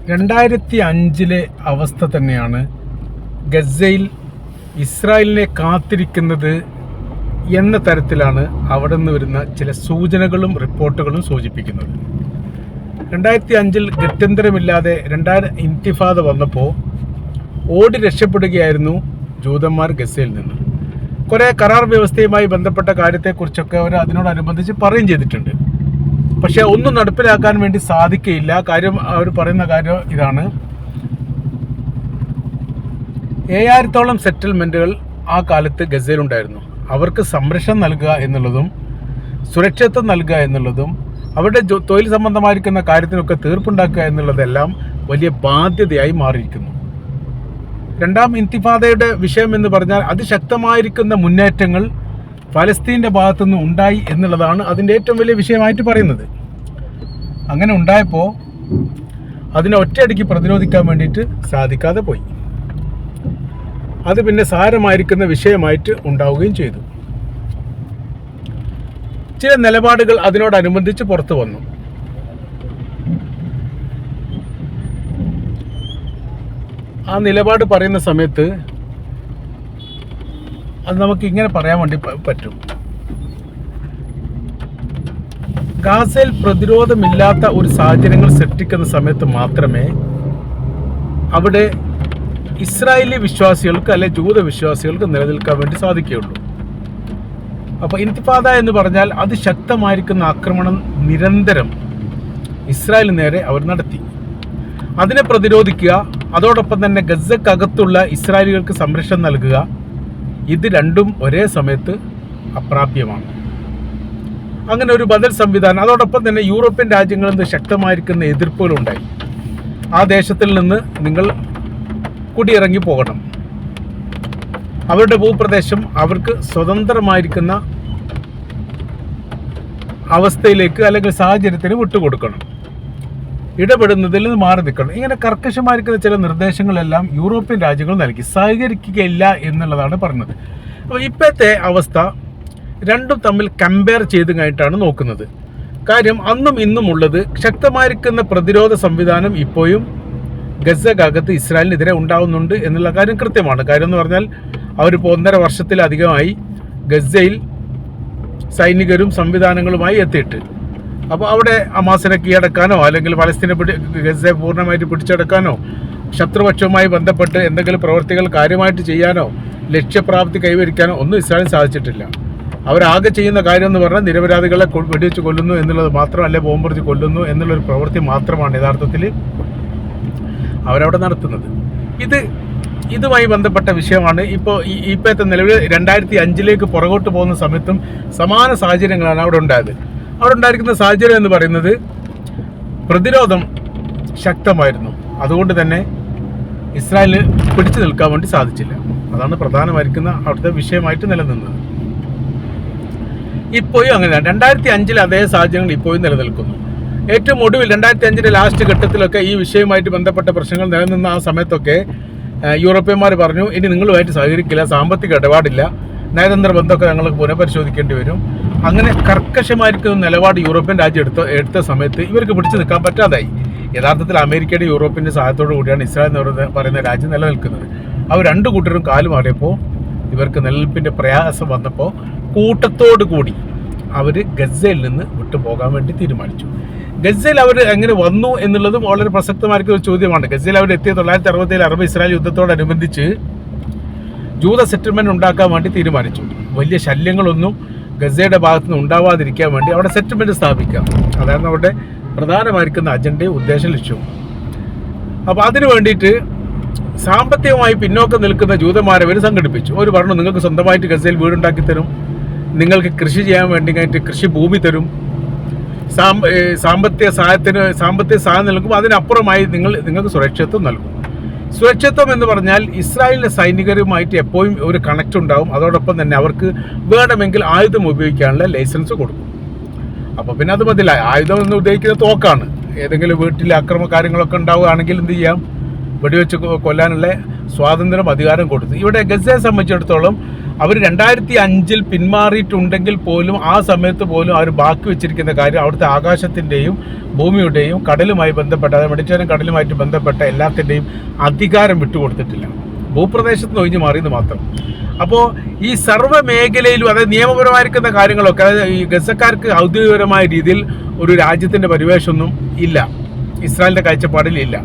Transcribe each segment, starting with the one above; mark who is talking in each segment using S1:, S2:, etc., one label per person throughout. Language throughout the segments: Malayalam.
S1: 2005 അവസ്ഥ തന്നെയാണ് ഗസയിൽ ഇസ്രായേലിനെ കാത്തിരിക്കുന്നത് എന്ന തരത്തിലാണ് അവിടെ നിന്ന് വരുന്ന ചില സൂചനകളും റിപ്പോർട്ടുകളും സൂചിപ്പിക്കുന്നത്. 2005 ഗത്യന്തരമില്ലാതെ ഇന്തിഫാദ വന്നപ്പോൾ ഓടി രക്ഷപ്പെടുകയായിരുന്നു ജൂതന്മാർ ഗസയിൽ നിന്ന്. കുറേ കരാർ വ്യവസ്ഥയുമായി ബന്ധപ്പെട്ട കാര്യത്തെക്കുറിച്ചൊക്കെ അവർ അതിനോടനുബന്ധിച്ച് പറയുകയും ചെയ്തിട്ടുണ്ട്. പക്ഷേ ഒന്നും നടപ്പിലാക്കാൻ വേണ്ടി സാധിക്കുകയില്ല. കാര്യം അവർ പറയുന്ന കാര്യം ഇതാണ്: 7000-ഓളം സെറ്റിൽമെൻറ്റുകൾ ആ കാലത്ത് ഗസയിലുണ്ടായിരുന്നു. അവർക്ക് സംരക്ഷണം നൽകുക എന്നുള്ളതും സുരക്ഷിതത്വം നൽകുക എന്നുള്ളതും അവരുടെ തൊഴിൽ സംബന്ധമായിരിക്കുന്ന കാര്യത്തിനൊക്കെ തീർപ്പുണ്ടാക്കുക എന്നുള്ളതെല്ലാം വലിയ ബാധ്യതയായി മാറിയിരിക്കുന്നു. രണ്ടാം ഇന്തിഫാദയുടെ വിഷയം എന്ന് പറഞ്ഞാൽ അതിശക്തമായിരിക്കുന്ന മുന്നേറ്റങ്ങൾ ഫലസ്തീൻ്റെ ഭാഗത്തുനിന്ന് ഉണ്ടായി എന്നുള്ളതാണ് അതിൻ്റെ ഏറ്റവും വലിയ വിഷയമായിട്ട് പറയുന്നത്. അങ്ങനെ ഉണ്ടായപ്പോൾ അതിനെ ഒറ്റയടിക്ക് പ്രതിരോധിക്കാൻ വേണ്ടിയിട്ട് സാധിക്കാതെ പോയി. അത് പിന്നെ സാരമായിരിക്കുന്ന വിഷയമായിട്ട് ഉണ്ടാവുകയും ചെയ്തു. ചില നിലപാടുകൾ അതിനോടനുബന്ധിച്ച് പുറത്തു വന്നു. ആ നിലപാട് പറയുന്ന സമയത്ത് അത് നമുക്ക് ഇങ്ങനെ പറയാൻ വേണ്ടി പറ്റും: ഗാസയിൽ പ്രതിരോധമില്ലാത്ത ഒരു സാഹചര്യങ്ങൾ സൃഷ്ടിക്കുന്ന സമയത്ത് മാത്രമേ അവിടെ ഇസ്രായേലി വിശ്വാസികൾക്ക് അല്ലെ ജൂത വിശ്വാസികൾക്ക് നിലനിൽക്കാൻ വേണ്ടി സാധിക്കുകയുള്ളൂ. അപ്പോൾ ഇന്തിഫാദ എന്ന് പറഞ്ഞാൽ അതിശക്തമായിരിക്കുന്ന ആക്രമണം നിരന്തരം ഇസ്രായേലിന് നേരെ അവർ നടത്തി. അതിനെ പ്രതിരോധിക്കുക, അതോടൊപ്പം തന്നെ ഗസക്കകത്തുള്ള ഇസ്രായേലികൾക്ക് സംരക്ഷണം നൽകുക, ഇത് രണ്ടും ഒരേ സമയത്ത് അപ്രാപ്യമാണ്. അങ്ങനെ ഒരു ബദൽ സംവിധാനം, അതോടൊപ്പം തന്നെ യൂറോപ്യൻ രാജ്യങ്ങളിൽ നിന്ന് ശക്തമായിരിക്കുന്ന എതിർപ്പുകളുണ്ടായി. ആ ദേശത്തിൽ നിന്ന് നിങ്ങൾ കുടിയിറങ്ങി പോകണം, അവരുടെ ഭൂപ്രദേശം അവർക്ക് സ്വതന്ത്രമായിരിക്കുന്ന അവസ്ഥയിലേക്ക് അല്ലെങ്കിൽ സാഹചര്യത്തിന് വിട്ടുകൊടുക്കണം, ഇടപെടുന്നതിൽ നിന്ന് മാറി നിൽക്കണം. ഇങ്ങനെ കർക്കശമായിരിക്കുന്ന ചില നിർദ്ദേശങ്ങളെല്ലാം യൂറോപ്യൻ രാജ്യങ്ങൾ നൽകി. സഹകരിക്കുകയില്ല എന്നുള്ളതാണ് പറഞ്ഞത്. അപ്പോൾ ഇപ്പോഴത്തെ അവസ്ഥ രണ്ടും തമ്മിൽ കമ്പയർ ചെയ്ത് കഴിഞ്ഞിട്ടാണ് നോക്കുന്നത്. കാര്യം അന്നും ഇന്നും ഉള്ളത് ശക്തമായിരിക്കുന്ന പ്രതിരോധ സംവിധാനം ഇപ്പോഴും ഗസക്കകത്ത് ഇസ്രായേലിനെതിരെ ഉണ്ടാവുന്നുണ്ട് എന്നുള്ള കാര്യം കൃത്യമാണ്. കാര്യം എന്ന് പറഞ്ഞാൽ അവരിപ്പോൾ 1.5 വർഷത്തിലധികമായി ഗസയിൽ സൈനികരും സംവിധാനങ്ങളുമായി എത്തിയിട്ട്. അപ്പോൾ അവിടെ ഹമാസിനെ കീഴടക്കാനോ അല്ലെങ്കിൽ പലസ്തീനെ ഗസയെ പൂർണ്ണമായിട്ട് പിടിച്ചെടുക്കാനോ ശത്രുപക്ഷവുമായി ബന്ധപ്പെട്ട് എന്തെങ്കിലും പ്രവൃത്തികൾ കാര്യമായിട്ട് ചെയ്യാനോ ലക്ഷ്യപ്രാപ്തി കൈവരിക്കാനോ ഒന്നും ഇസ്രായേലിന് സാധിച്ചിട്ടില്ല. അവരാകെ ചെയ്യുന്ന കാര്യം എന്ന് പറഞ്ഞാൽ നിരപരാധികളെ വെടിവെച്ച് കൊല്ലുന്നു എന്നുള്ളത് മാത്രമല്ല, ബോംബെറിഞ്ഞ് കൊല്ലുന്നു എന്നുള്ളൊരു പ്രവൃത്തി മാത്രമാണ് യഥാർത്ഥത്തിൽ അവരവിടെ നടത്തുന്നത്. ഇതുമായി ബന്ധപ്പെട്ട വിഷയമാണ്. ഇപ്പോഴത്തെ നിലവിൽ 2005 പുറകോട്ട് പോകുന്ന സമയത്തും സമാന സാഹചര്യങ്ങളാണ് അവിടെ ഉണ്ടായത്. അവിടെ ഉണ്ടായിരിക്കുന്ന സാഹചര്യം എന്ന് പറയുന്നത് പ്രതിരോധം ശക്തമായിരുന്നു. അതുകൊണ്ട് തന്നെ ഇസ്രായേലിന് പിടിച്ചു നിൽക്കാൻ വേണ്ടി സാധിച്ചില്ല. അതാണ് പ്രധാനമായിരിക്കുന്ന അവിടുത്തെ വിഷയമായിട്ട് നിലനിന്നത്. ഇപ്പോഴും അങ്ങനെയാണ്. 2005 അതേ സാഹചര്യങ്ങൾ ഇപ്പോഴും നിലനിൽക്കുന്നു. ഏറ്റവും ഒടുവിൽ 2005 ലാസ്റ്റ് ഘട്ടത്തിലൊക്കെ ഈ വിഷയവുമായിട്ട് ബന്ധപ്പെട്ട പ്രശ്നങ്ങൾ നിലനിന്ന ആ സമയത്തൊക്കെ യൂറോപ്യന്മാർ പറഞ്ഞു, ഇനി നിങ്ങളുമായിട്ട് സഹകരിക്കില്ല, സാമ്പത്തിക ഇടപാടില്ല, നയതന്ത്ര ബന്ധമൊക്കെ ഞങ്ങൾക്ക് പുനഃപരിശോധിക്കേണ്ടി വരും. അങ്ങനെ കർക്കശമായിരിക്കുന്ന നിലപാട് യൂറോപ്യൻ രാജ്യം എടുത്ത സമയത്ത് ഇവർക്ക് പിടിച്ചു നിൽക്കാൻ പറ്റാതായി. യഥാർത്ഥത്തിൽ അമേരിക്കയുടെ യൂറോപ്പിൻ്റെ സഹായത്തോടു കൂടിയാണ് ഇസ്രായേൽ എന്ന് പറയുന്ന രാജ്യം നിലനിൽക്കുന്നത്. അവർ രണ്ടു കൂട്ടരും കാലു മാറിയപ്പോൾ ഇവർക്ക് നിലനിൽപ്പിൻ്റെ പ്രയാസം വന്നപ്പോൾ കൂട്ടത്തോടു കൂടി അവർ ഗസയിൽ നിന്ന് വിട്ടുപോകാൻ വേണ്ടി തീരുമാനിച്ചു. ഗസയിൽ അവർ എങ്ങനെ വന്നു എന്നുള്ളതും വളരെ പ്രസക്തമായിരിക്കുന്ന ഒരു ചോദ്യമാണ്. ഗസയിൽ അവർ എത്തിയ 1967 അറബ് ഇസ്രായേൽ യുദ്ധത്തോടനുബന്ധിച്ച് ജൂത സെറ്റിൽമെൻറ്റ് ഉണ്ടാക്കാൻ വേണ്ടി തീരുമാനിച്ചു. വലിയ ശല്യങ്ങളൊന്നും ഗസയുടെ ഭാഗത്തു നിന്ന് ഉണ്ടാവാതിരിക്കാൻ വേണ്ടി അവിടെ സെറ്റിൽമെൻറ്റ് സ്ഥാപിക്കാം. അതായിരുന്നു അവരുടെ പ്രധാനമായിരിക്കുന്ന അജണ്ടയും ഉദ്ദേശ ലക്ഷ്യവും. അപ്പോൾ അതിനു വേണ്ടിയിട്ട് സാമ്പത്തികമായി പിന്നോക്കം നിൽക്കുന്ന ജൂതന്മാരെ അവർ സംഘടിപ്പിച്ചു. അവർ പറഞ്ഞു, നിങ്ങൾക്ക് സ്വന്തമായിട്ട് ഗസയിൽ വീടുണ്ടാക്കി തരും, നിങ്ങൾക്ക് കൃഷി ചെയ്യാൻ വേണ്ടി കൃഷി ഭൂമി തരും, സാമ്പത്തിക സഹായം നൽകും, അതിനപ്പുറമായി നിങ്ങൾക്ക് സുരക്ഷിതത്വം നൽകും. സുരക്ഷിതത്വം എന്ന് പറഞ്ഞാൽ ഇസ്രായേലിലെ സൈനികരുമായിട്ട് എപ്പോഴും ഒരു കണക്റ്റ് ഉണ്ടാവും. അതോടൊപ്പം തന്നെ അവർക്ക് വേണമെങ്കിൽ ആയുധം ഉപയോഗിക്കാനുള്ള ലൈസൻസ് കൊടുക്കും. അപ്പോൾ പിന്നെ അത് മതില്ല. ആയുധം എന്ന് ഉദ്ദേശിക്കുന്ന തോക്കാണ്. ഏതെങ്കിലും വീട്ടിൽ അക്രമ കാര്യങ്ങളൊക്കെ ഉണ്ടാവുകയാണെങ്കിൽ എന്ത് ചെയ്യാം, വെടിവെച്ച് കൊല്ലാനുള്ള സ്വാതന്ത്ര്യം അധികാരം കൊടുത്തു. ഇവിടെ ഗസയെ സംബന്ധിച്ചിടത്തോളം അവർ 2005 പിന്മാറിയിട്ടുണ്ടെങ്കിൽ പോലും ആ സമയത്ത് പോലും അവർ ബാക്കി വെച്ചിരിക്കുന്ന കാര്യം അവിടുത്തെ ആകാശത്തിൻ്റെയും ഭൂമിയുടെയും കടലുമായി ബന്ധപ്പെട്ട, അതായത് മെഡിറ്ററേനിയൻ കടലുമായിട്ട് ബന്ധപ്പെട്ട എല്ലാത്തിൻ്റെയും അധികാരം വിട്ടുകൊടുത്തിട്ടില്ല. ഭൂപ്രദേശത്ത് നിന്ന് ഒഴിഞ്ഞു മാറിയെന്ന് മാത്രം. അപ്പോൾ ഈ സർവ്വ മേഖലയിലും, അതായത് നിയമപരമായിരിക്കുന്ന കാര്യങ്ങളൊക്കെ, അതായത് ഈ ഗസക്കാർക്ക് ഔദ്യോഗികപരമായ രീതിയിൽ ഒരു രാജ്യത്തിൻ്റെ പരിവേഷമൊന്നും ഇല്ല, ഇസ്രായേലിൻ്റെ കാഴ്ചപ്പാടിലില്ല.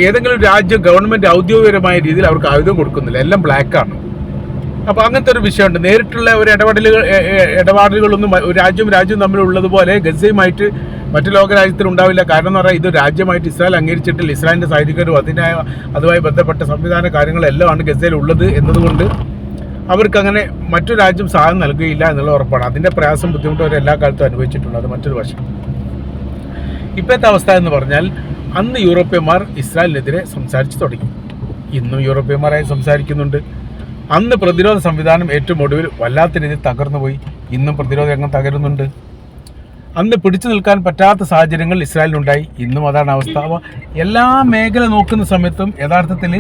S1: ഏതെങ്കിലും ഒരു രാജ്യം ഗവൺമെൻറ് ഔദ്യോഗികപരമായ രീതിയിൽ അവർക്ക് ആയുധം കൊടുക്കുന്നില്ല, എല്ലാം ബ്ലാക്കാണ്. അപ്പോൾ അങ്ങനത്തെ ഒരു വിഷയമുണ്ട്. നേരിട്ടുള്ള ഒരു ഇടപാടുകളൊന്നും ഒരു രാജ്യവും തമ്മിലുള്ളതുപോലെ ഗസയുമായിട്ട് മറ്റു ലോക രാജ്യത്തിന് ഉണ്ടാവില്ല. കാരണം എന്ന് പറഞ്ഞാൽ ഇത് രാജ്യമായിട്ട് ഇസ്രായേൽ അംഗീകരിച്ചിട്ടില്ല. ഇസ്രായേലിൻ്റെ സൈനികരും അതുമായി ബന്ധപ്പെട്ട സംവിധാന കാര്യങ്ങളെല്ലാമാണ് ഗസയിൽ ഉള്ളത് എന്നതുകൊണ്ട് അവർക്കങ്ങനെ മറ്റു രാജ്യം സഹായം നൽകുകയില്ല എന്നുള്ള ഉറപ്പാണ്. അതിൻ്റെ പ്രയാസം, ബുദ്ധിമുട്ട് അവർ എല്ലാ കാലത്തും അനുഭവിച്ചിട്ടുണ്ട്. അത് മറ്റൊരു വശം. ഇപ്പോഴത്തെ അവസ്ഥ എന്ന് പറഞ്ഞാൽ, അന്ന് യൂറോപ്യന്മാർ ഇസ്രായേലിനെതിരെ സംസാരിച്ച് തുടങ്ങി. ഇന്നും യൂറോപ്യന്മാരായി സംസാരിക്കുന്നുണ്ട്. അന്ന് പ്രതിരോധ സംവിധാനം ഏറ്റവും ഒടുവിൽ വല്ലാത്ത രീതിയിൽ തകർന്നു പോയി. ഇന്നും പ്രതിരോധ രംഗം തകരുന്നുണ്ട്. അന്ന് പിടിച്ചു നിൽക്കാൻ പറ്റാത്ത സാഹചര്യങ്ങൾ ഇസ്രായേലിനുണ്ടായി. ഇന്നും അതാണ് അവസ്ഥ. അപ്പോൾ എല്ലാ മേഖല നോക്കുന്ന സമയത്തും യഥാർത്ഥത്തിൽ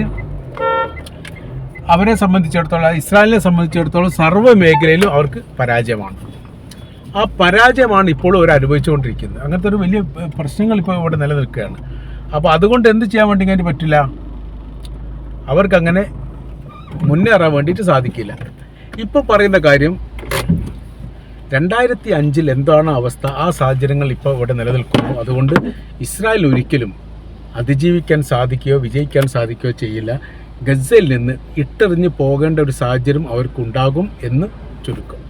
S1: അവരെ സംബന്ധിച്ചിടത്തോളം, ഇസ്രായേലിനെ സംബന്ധിച്ചിടത്തോളം സർവ്വ മേഖലയിലും അവർക്ക് പരാജയമാണ്. ആ പരാജയമാണ് ഇപ്പോൾ അവർ അനുഭവിച്ചുകൊണ്ടിരിക്കുന്നത്. അങ്ങനത്തെ ഒരു വലിയ പ്രശ്നങ്ങൾ ഇപ്പോൾ ഇവിടെ നിലനിൽക്കുകയാണ്. അപ്പോൾ അതുകൊണ്ട് എന്ത് ചെയ്യാൻ വേണ്ടി കഴിഞ്ഞാൽ പറ്റില്ല, അവർക്കങ്ങനെ മുന്നേറാൻ വേണ്ടിയിട്ട് സാധിക്കില്ല. ഇപ്പോൾ പറയുന്ന കാര്യം 2005 എന്താണ് അവസ്ഥ, ആ സാഹചര്യങ്ങൾ ഇപ്പോൾ ഇവിടെ നിലനിൽക്കുന്നു. അതുകൊണ്ട് ഇസ്രായേൽ ഒരിക്കലും അതിജീവിക്കാൻ സാധിക്കുകയോ വിജയിക്കാൻ സാധിക്കുകയോ ചെയ്യില്ല. ഗസയിൽ നിന്ന് ഇട്ടെറിഞ്ഞ് പോകേണ്ട ഒരു സാഹചര്യം അവർക്കുണ്ടാകും എന്ന് ചുരുക്കം.